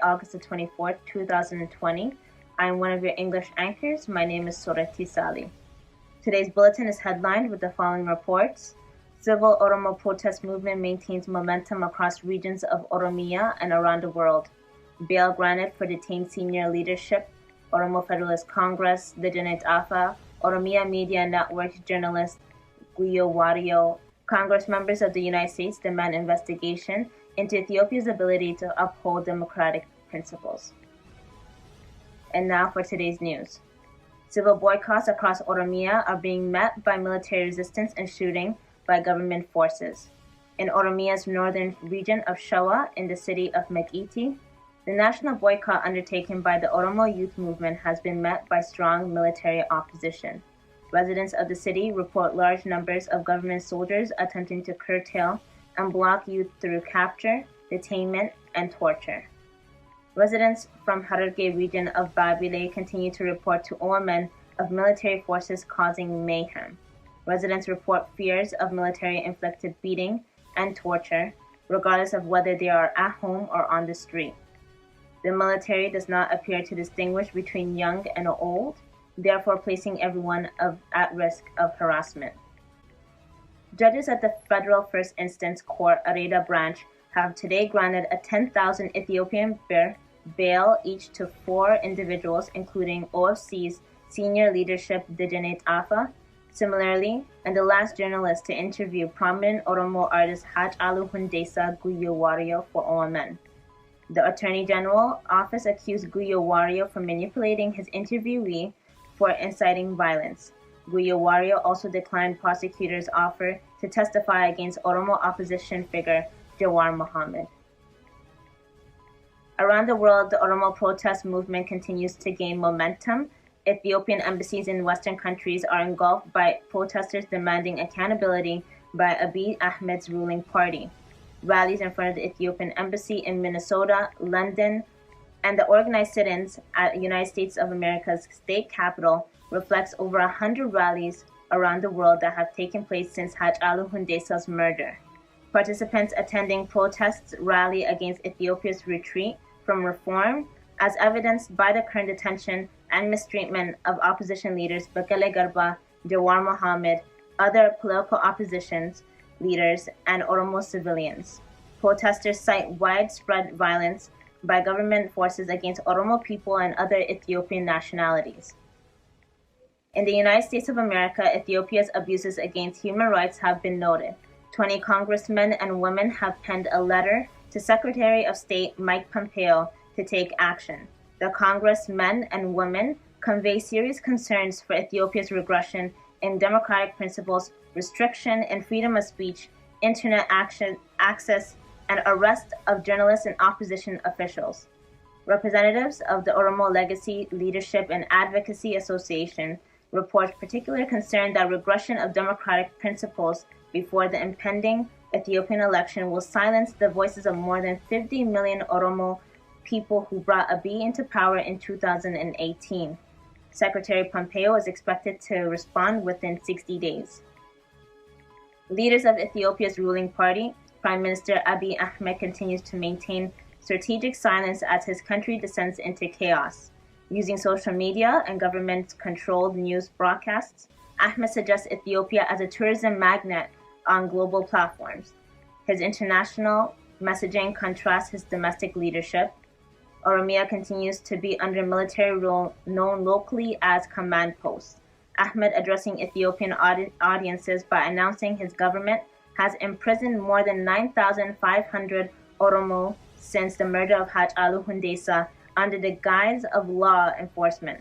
August the 24th, 2020. I'm one of your English anchors. My name is Surati Sali. Today's bulletin is headlined with the following reports. Civil Oromo protest movement maintains momentum across regions of Oromia and around the world. Bail granted for detained senior leadership, Oromo Federalist Congress, Dijanet Afa, Oromia Media Network journalist Guyo Wario. Congress members of the United States demand investigation into Ethiopia's ability to uphold democratic principles. And now for today's news. Civil boycotts across Oromia are being met by military resistance and shooting by government forces. In Oromia's northern region of Shawa, in the city of Mekiti, the national boycott undertaken by the Oromo Youth Movement has been met by strong military opposition. Residents of the city report large numbers of government soldiers attempting to curtail and block youth through capture, detainment, and torture. Residents from Hararge region of Babile continue to report to OMN of military forces causing mayhem. Residents report fears of military-inflicted beating and torture, regardless of whether they are at home or on the street. The military does not appear to distinguish between young and old, therefore placing everyone at risk of harassment. Judges at the Federal First Instance Court Areda branch have today granted a 10,000 Ethiopian birr bail each to 4 individuals, including OFC's senior leadership Dijanet Afa, similarly, and the last journalist to interview prominent Oromo artist Hachalu Hundeessaa Guyo Wario for OMN. The Attorney General office accused Guyo Wario for manipulating his interviewee for inciting violence. Guyo Wario also declined prosecutors' offer to testify against Oromo opposition figure Jawar Mohammed. Around the world, the Oromo protest movement continues to gain momentum. Ethiopian embassies in Western countries are engulfed by protesters demanding accountability by Abiy Ahmed's ruling party. Rallies in front of the Ethiopian embassy in Minnesota, London, and the organized sit-ins at the United States of America's state capitol reflects over 100 rallies around the world that have taken place since Hachalu Hundeessaa's murder. Participants attending protests rally against Ethiopia's retreat from reform, as evidenced by the current detention and mistreatment of opposition leaders Bekele Garba, Jawar Mohammed, other political opposition leaders, and Oromo civilians. Protesters cite widespread violence by government forces against Oromo people and other Ethiopian nationalities. In the United States of America, Ethiopia's abuses against human rights have been noted. 20 congressmen and women have penned a letter to Secretary of State Mike Pompeo to take action. The congressmen and women convey serious concerns for Ethiopia's regression in democratic principles, restriction in freedom of speech, internet access, and arrest of journalists and opposition officials. Representatives of the Oromo Legacy Leadership and Advocacy Association report particular concern that regression of democratic principles before the impending Ethiopian election will silence the voices of more than 50 million Oromo people who brought Abiy into power in 2018. Secretary Pompeo is expected to respond within 60 days. Leaders of Ethiopia's ruling party, Prime Minister Abiy Ahmed, continues to maintain strategic silence as his country descends into chaos. Using social media and government-controlled news broadcasts, Ahmed suggests Ethiopia as a tourism magnet on global platforms. His international messaging contrasts his domestic leadership. Oromia continues to be under military rule known locally as command posts. Ahmed addressing Ethiopian audiences by announcing his government has imprisoned more than 9,500 Oromo since the murder of Hachalu Hundeessaa under the guise of law enforcement.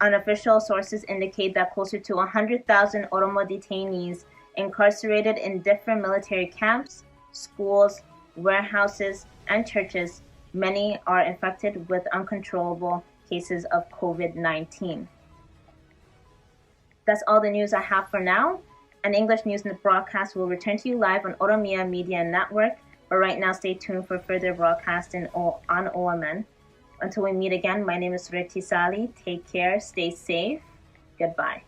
Unofficial sources indicate that closer to 100,000 Oromo detainees incarcerated in different military camps, schools, warehouses, and churches. Many are infected with uncontrollable cases of COVID-19. That's all the news I have for now. An English news broadcast will return to you live on Oromia Media Network, but right now stay tuned for further broadcasting on OMN. Until we meet again, my name is Surati Sali. Take care, stay safe. Goodbye.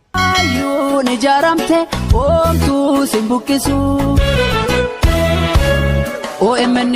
OMN